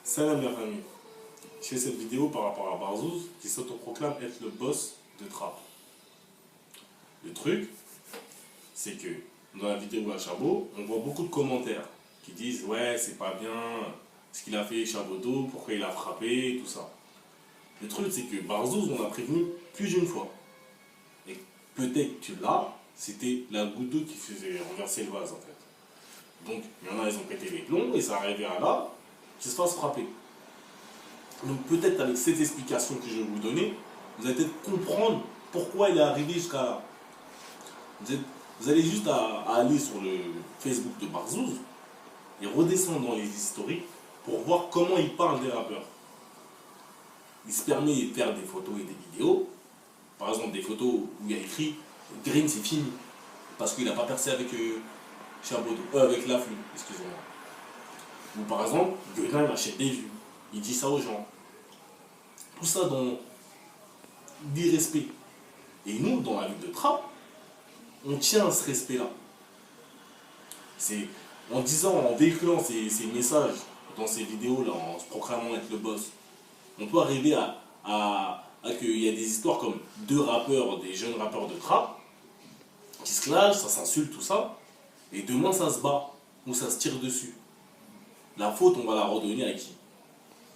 Salam la famille. Je fais cette vidéo par rapport à Barzouz qui s'autoproclame être le boss de Trap. Le truc, c'est que dans la vidéo à Chabot, on voit beaucoup de commentaires qui disent ouais, c'est pas bien ce qu'il a fait Chaboto, pourquoi il a frappé, tout ça. Le truc, c'est que Barzouz, on l'a prévenu plus d'une fois. Et peut-être que là, c'était la goutte d'eau qui faisait renverser le vase en fait. Donc, il y en a, ils ont pété les plombs et ça arrivait à là qu'ils se fassent frapper. Donc peut-être avec cette explication que je vais vous donner, vous allez peut-être comprendre pourquoi il est arrivé jusqu'à là. Vous allez juste à aller sur le Facebook de Barzouz et redescendre dans les historiques pour voir comment il parle des rappeurs. Il se permet de faire des photos et des vidéos. Par exemple, des photos où il y a écrit Green c'est fini. Parce qu'il n'a pas percé avec avec l'afflux, excusez-moi. Ou par exemple, Gueulin il achète des vues. Il dit ça aux gens. Tout ça dans l'irrespect. Et nous, dans la vie de Trap, on tient à ce respect-là. C'est en disant, en véhiculant ces messages dans ces vidéos-là, en se proclamant être le boss, on peut arriver à qu'il y a des histoires comme deux rappeurs, des jeunes rappeurs de Trap, qui se clashent, ça s'insulte, tout ça, et demain ça se bat, ou ça se tire dessus. La faute, on va la redonner à qui?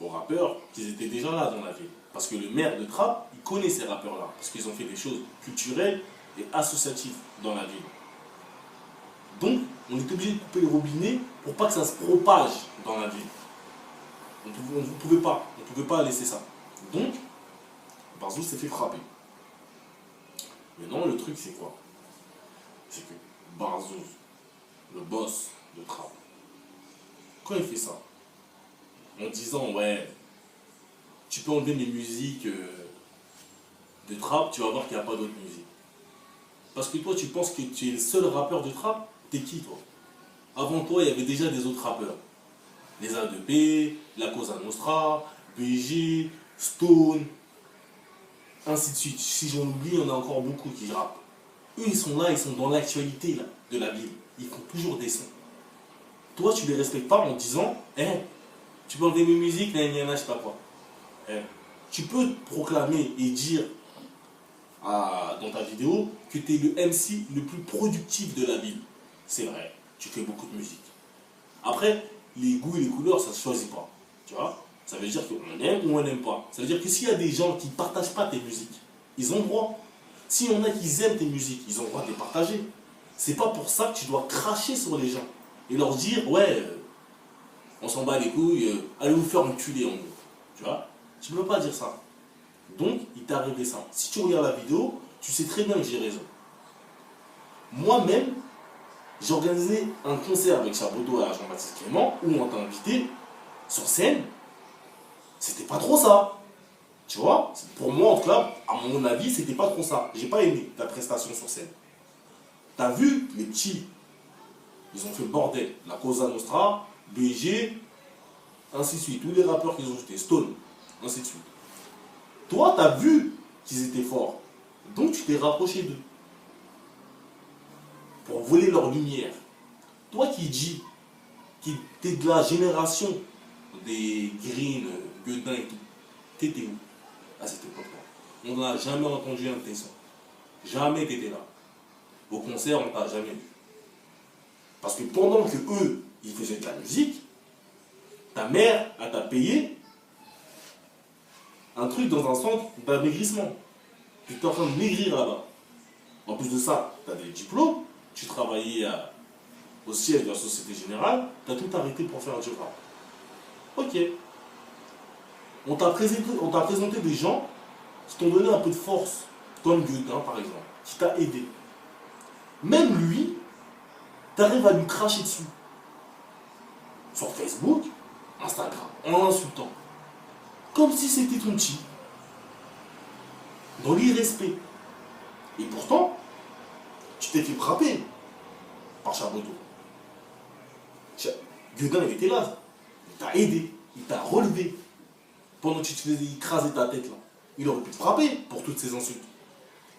Aux rappeurs qui étaient déjà là dans la ville. Parce que le maire de Trap, il connaît ces rappeurs-là. Parce qu'ils ont fait des choses culturelles et associatives dans la ville. Donc, on est obligé de couper le robinet pour pas que ça se propage dans la ville. On ne pouvait pas laisser ça. Donc, Barzouz s'est fait frapper. Maintenant, le truc, c'est quoi? C'est que Barzouz, le boss de Trap, quand il fait ça, en disant ouais, tu peux enlever mes musiques de trap, tu vas voir qu'il n'y a pas d'autres musiques. Parce que toi tu penses que tu es le seul rappeur de trap, t'es qui toi? Avant toi il y avait déjà des autres rappeurs. Les A2P, La Cosa Nostra, BG, Stone, ainsi de suite. Si j'en oublie, il y en a encore beaucoup qui rappent. Eux ils sont là, ils sont dans l'actualité là, de la ville. Ils font toujours des sons. Toi tu les respectes pas en disant tu peux enlever mes musiques, je sais pas quoi. Tu peux te proclamer et dire dans ta vidéo que tu es le MC le plus productif de la ville. C'est vrai, tu fais beaucoup de musique. Après, les goûts et les couleurs, ça ne se choisit pas. Tu vois? Ça veut dire qu'on aime ou on n'aime pas. Ça veut dire que s'il y a des gens qui ne partagent pas tes musiques, ils ont le droit. S'il y en a qui aiment tes musiques, ils ont le droit de les partager. C'est pas pour ça que tu dois cracher sur les gens et leur dire ouais, on s'en bat les couilles, allez vous faire enculer en gros. Tu vois? Tu ne peux pas dire ça. Donc, il t'est arrivé ça. Si tu regardes la vidéo, tu sais très bien que j'ai raison. Moi-même, j'ai organisé un concert avec Chaboto à Jean-Baptiste Clément où on t'a invité sur scène. C'était pas trop ça. Tu vois? Pour moi, en tout cas, à mon avis, c'était pas trop ça. J'ai pas aimé ta prestation sur scène. T'as vu les petits, ils ont fait le bordel. La Cosa Nostra, BG, ainsi de suite. Tous les rappeurs qu'ils ont jetés, Stone, ainsi de suite. Toi, tu as vu qu'ils étaient forts. Donc, tu t'es rapproché d'eux. Pour voler leur lumière. Toi qui dis qui t'es de la génération des Green, Guedin et tout, t'étais où à cette époque-là? On n'a jamais entendu un de tes sons. Jamais t'étais là. Au concert, on t'a jamais vu. Parce que pendant que eux, ils faisaient de la musique, ta mère, elle t'a payé un truc dans un centre d'amaigrissement. Tu es en train de maigrir là-bas. En plus de ça, tu as des diplômes, tu travaillais au siège de la Société Générale, tu as tout arrêté pour faire un job. Ok. On t'a présenté des gens qui t'ont donné un peu de force, comme Guedin par exemple, qui t'a aidé. Même lui, tu arrives à lui cracher dessus. Sur Facebook, Instagram, en l'insultant. Comme si c'était ton petit. Dans l'irrespect. Et pourtant, tu t'es fait frapper par Chaboto. Guedin, il était là. Il t'a aidé. Il t'a relevé. Pendant que tu te faisais écraser ta tête là. Il aurait pu te frapper pour toutes ces insultes.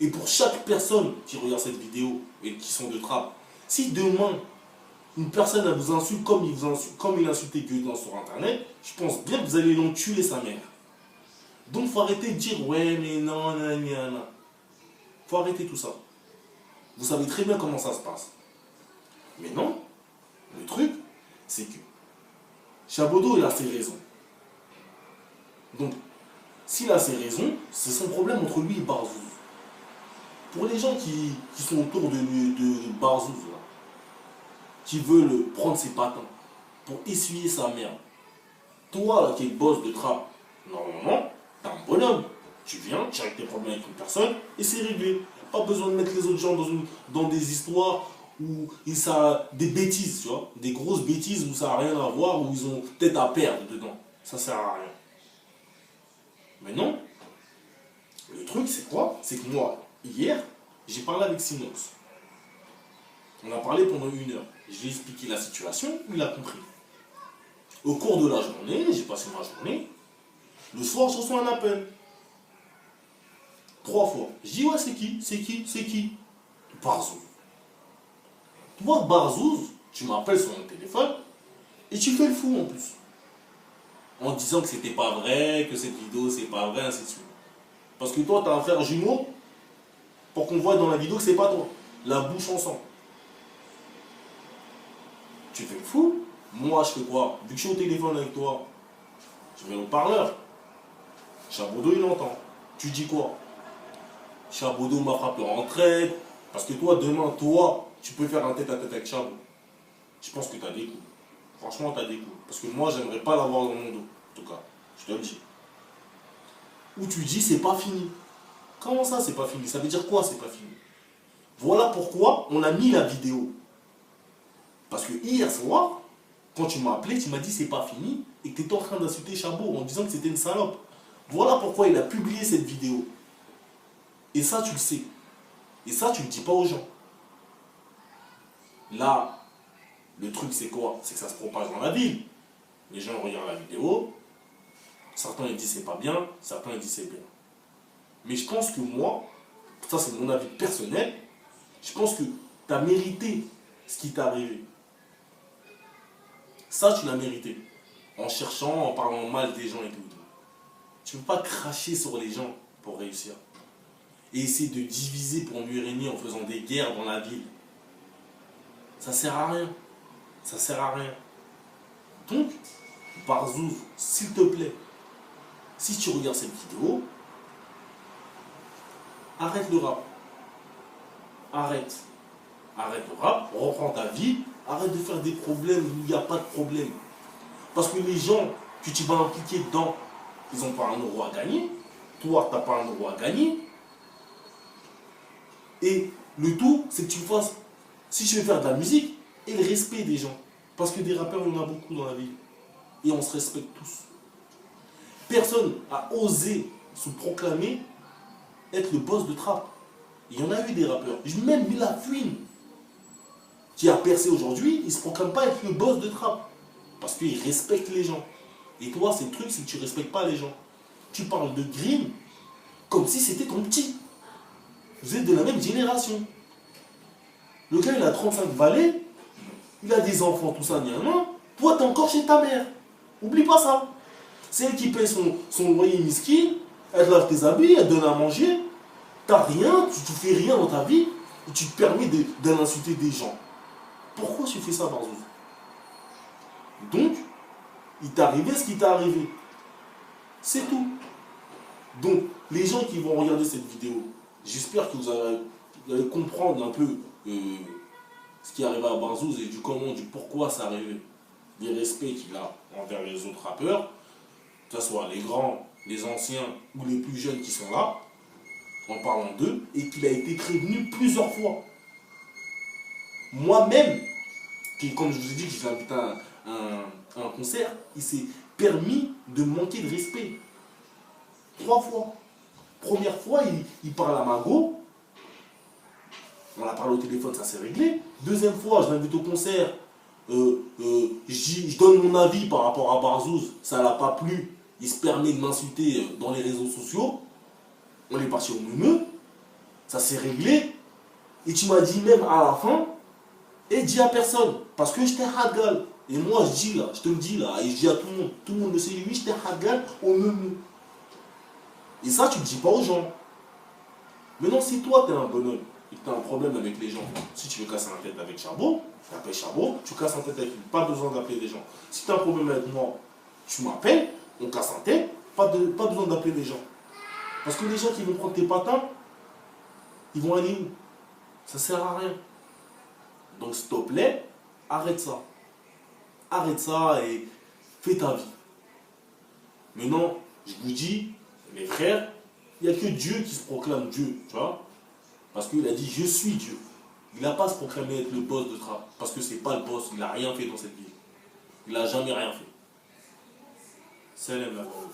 Et pour chaque personne qui regarde cette vidéo et qui sont de Trap, si demain, une personne elle vous insulte comme il insultait Gueudin sur internet, je pense bien que vous allez l'entuer sa mère. Donc faut arrêter de dire ouais mais non, non, non, non. Faut arrêter tout ça. Vous savez très bien comment ça se passe. Mais non, le truc, c'est que Chabodo il a ses raisons. Donc, s'il a ses raisons, c'est son problème entre lui et Barzouz. Pour les gens qui sont autour de Barzouz, là, qui veulent prendre ses patins pour essuyer sa merde, toi là qui es le boss de trappe, normalement, t'es un bonhomme. Tu viens, tu règles tes problèmes avec une personne et c'est réglé. Pas besoin de mettre les autres gens dans des histoires où ça des bêtises, tu vois, des grosses bêtises où ça n'a rien à voir, où ils ont peut-être à perdre dedans. Ça sert à rien. Mais non, le truc c'est quoi? C'est que moi, hier, j'ai parlé avec Sinox. On a parlé pendant 1 heure. Je lui ai expliqué la situation, il a compris. Au cours de la journée, j'ai passé ma journée. Le soir, je reçois un appel. 3 fois. Je dis ouais, c'est qui? C'est qui? C'est qui? Barzouz. Toi, Barzouz, tu m'appelles sur mon téléphone et tu fais le fou en plus. En disant que c'était pas vrai, que cette vidéo c'est pas vrai, ainsi de suite. Parce que toi, tu as un frère jumeau pour qu'on voit dans la vidéo que c'est pas toi. La bouche ensemble. Tu fais le fou. Moi, je fais quoi? Vu que je suis au téléphone avec toi, je mets au parleur. Chabodo, il entend. Tu dis quoi? Chabodo m'a frappé en traite. Parce que toi, demain, toi, tu peux faire un tête-à-tête avec Chabo. Je pense que tu as des coups. Franchement, tu as des coups. Parce que moi, j'aimerais pas l'avoir dans mon dos. En tout cas, je te le dis. Ou tu dis, c'est pas fini. Comment ça, c'est pas fini? Ça veut dire quoi, c'est pas fini? Voilà pourquoi on a mis la vidéo. Parce que hier soir, quand tu m'as appelé, tu m'as dit c'est pas fini et que tu étais en train d'insulter Chabot en disant que c'était une salope. Voilà pourquoi il a publié cette vidéo. Et ça, tu le sais. Et ça, tu ne le dis pas aux gens. Là, le truc, c'est quoi? C'est que ça se propage dans la ville. Les gens regardent la vidéo. Certains ils disent c'est pas bien, certains ils disent c'est bien. Mais je pense que moi, ça c'est mon avis personnel, je pense que tu as mérité ce qui t'est arrivé. Ça, tu l'as mérité. En cherchant, en parlant mal des gens et tout. Tu ne peux pas cracher sur les gens pour réussir. Et essayer de diviser pour mieux régner en faisant des guerres dans la ville. Ça sert à rien. Ça sert à rien. Donc, Barzouz, s'il te plaît, si tu regardes cette vidéo, arrête le rap. Arrête. Arrête le rap, reprends ta vie, arrête de faire des problèmes où il n'y a pas de problème. Parce que les gens que tu vas impliquer dedans, ils n'ont pas 1 euro à gagner. Toi, tu n'as pas 1 euro à gagner. Et le tout, c'est que tu fasses, si je vais faire de la musique, et le respect des gens. Parce que des rappeurs, on en a beaucoup dans la ville. Et on se respecte tous. Personne n'a osé se proclamer être le boss de trap. Il y en a eu des rappeurs. Même Mila Fouine, qui a percé aujourd'hui, il ne se proclame pas être le boss de trap. Parce qu'il respecte les gens. Et toi, c'est le truc, c'est que tu ne respectes pas les gens. Tu parles de Green comme si c'était ton petit. Vous êtes de la même génération. Le gars, il a 35 balais, il a des enfants, tout ça, rien. Toi, t'es encore chez ta mère. Oublie pas ça. C'est elle qui paye son loyer miskin, elle te lave tes habits, elle te donne à manger. T'as rien, tu fais rien dans ta vie, et tu te permets d'insulter des gens. Pourquoi tu fais ça, Barzouz? Donc, il t'est arrivé ce qui t'est arrivé. C'est tout. Donc, les gens qui vont regarder cette vidéo, j'espère que vous allez comprendre un peu ce qui arrive à Barzouz et du comment, du pourquoi ça arrive. Les respects qu'il a envers les autres rappeurs, que ce soit les grands, les anciens ou les plus jeunes qui sont là, en parlant d'eux, et qu'il a été prévenu plusieurs fois. Moi-même, comme je vous ai dit que je l'ai invité à un concert, il s'est permis de manquer de respect. 3 fois. Première fois, il parle à Mago. On a parlé au téléphone, ça s'est réglé. Deuxième fois, je l'invite au concert. Je donne mon avis par rapport à Barzouz. Ça ne l'a pas plu. Il se permet de m'insulter dans les réseaux sociaux. On est parti au neumeux. Ça s'est réglé. Et tu m'as dit même à la fin, et dis à personne. Parce que j'étais Hagal. Et moi, je dis là, je te le dis là, et je dis à tout le monde le sait, oui, j'étais Hagal au même. Et ça, tu ne le dis pas aux gens. Maintenant, si toi, tu es un bonhomme et que tu as un problème avec les gens, si tu veux casser la tête avec Charbot, tu appelles Charbot, tu casses la tête avec lui, pas besoin d'appeler les gens. Si tu as un problème avec moi, tu m'appelles, on casse la tête, pas besoin d'appeler les gens. Parce que les gens qui vont prendre tes patins, ils vont aller où? Ça sert à rien. Donc, s'il te plaît, arrête ça. Arrête ça et fais ta vie. Maintenant, je vous dis, mes frères, il n'y a que Dieu qui se proclame Dieu, tu vois. Parce qu'il a dit, je suis Dieu. Il n'a pas à se proclamer être le boss de Trap. Parce que c'est pas le boss, il n'a rien fait dans cette vie. Il n'a jamais rien fait. Salam alaikum.